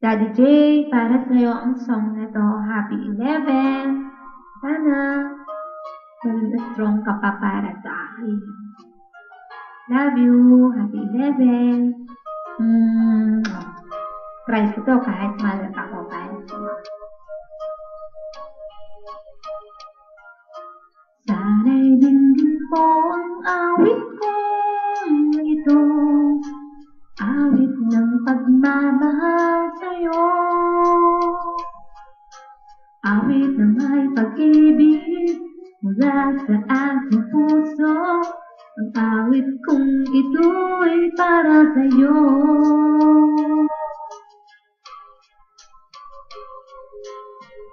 Daddy J, para sa'yo ang song na to, Happy 11. Sana, maging strong ka pa para sa akin. Love you, Happy 11. Try ko to kahit malat ako para sa'yo. Sana'y dinggin po ang awit kong ito, awit ng pagmamahal sa'yo, awit na may pag-ibig mula sa aking puso. Ang awit kong ito'y para sa'yo.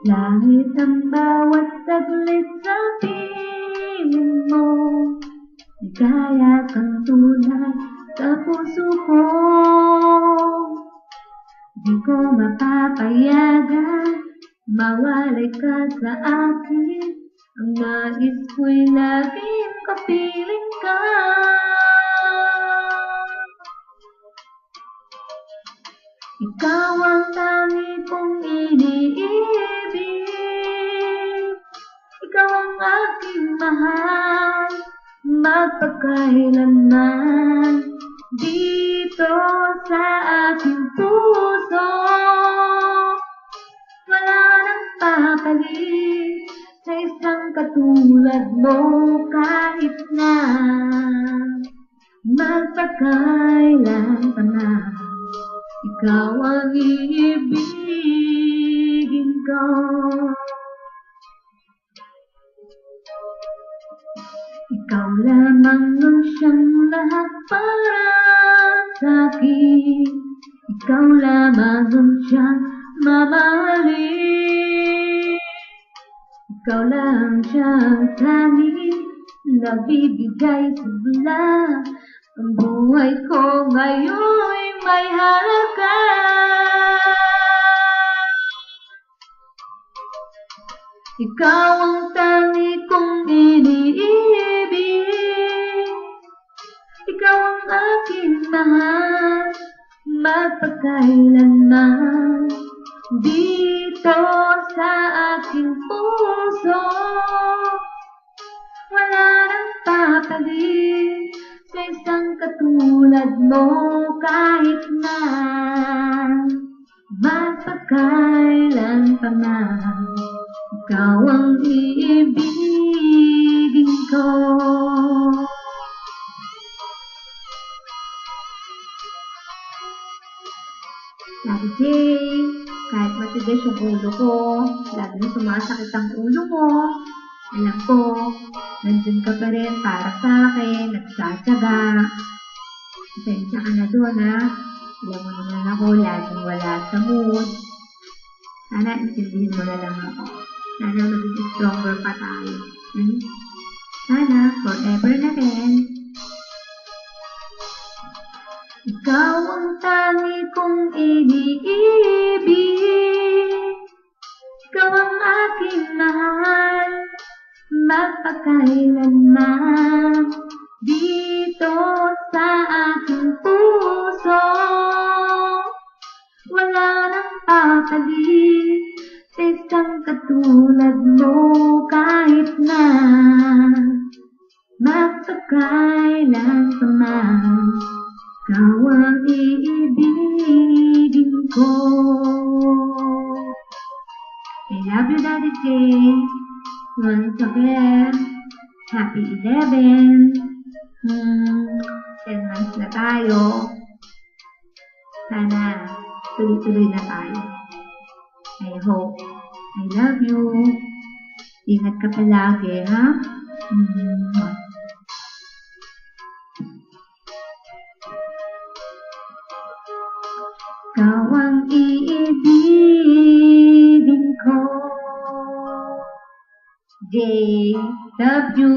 Langit ang bawat saglit sa piling mo, ligaya kang tunay sa puso ko. Di ko mapapayagan mawalay ka sa akin. Ang nais ko'y laging kapiling ka. Ikaw ang tangi kong iniibig, ikaw ang aking mahal, magpakailanman. Dito sa aking puso, wala nang papalit sa isang katulad mo, kahit na magpakailan pa na. Ikaw ang iibigin ko. Ikaw lamang ang siyang lahat para sa'kin. Ikaw lamang ang siyang mamahalin. Ikaw lang siyang tanging nagbibigay sigla. Ang buhay ko ngayon'y may halaga. Ikaw ang tangi kong iniibig, ikaw ang aking mahal, magpakailanman. Dito sa aking puso, wala nang papalit sa isang katulad mo, kahit na magpakailan pa na. Ikaw ang iibigin ko. Daddy J, kahit matigas yung ulo ko, lagi na sumasakit ang ulo mo, alam ko, nandun ka pa rin para sa akin, nagtsatsaga. Pasensya ka na doon, ha? Alam mo naman ako, laging wala sa mood. Sana intindihin mo na lang ako. Sana magiging stronger pa tayo. Sana forever na rin. Ikaw ang tangi kong iniibig, ikaw ang aking mahal, magpakailanman. Dito sa aking puso, wala nang papalit sa isang katulad mo, kahit na magpakailan pa man. Ikaw ang iibigin ko. I love you, Daddy J. Once again, Happy 11. 10 months na tayo. Sana tuloy-tuloy na tayo. I hope. I love you. Ingat ka palagi, ha? Ikaw ang iibigin ko. J, love you.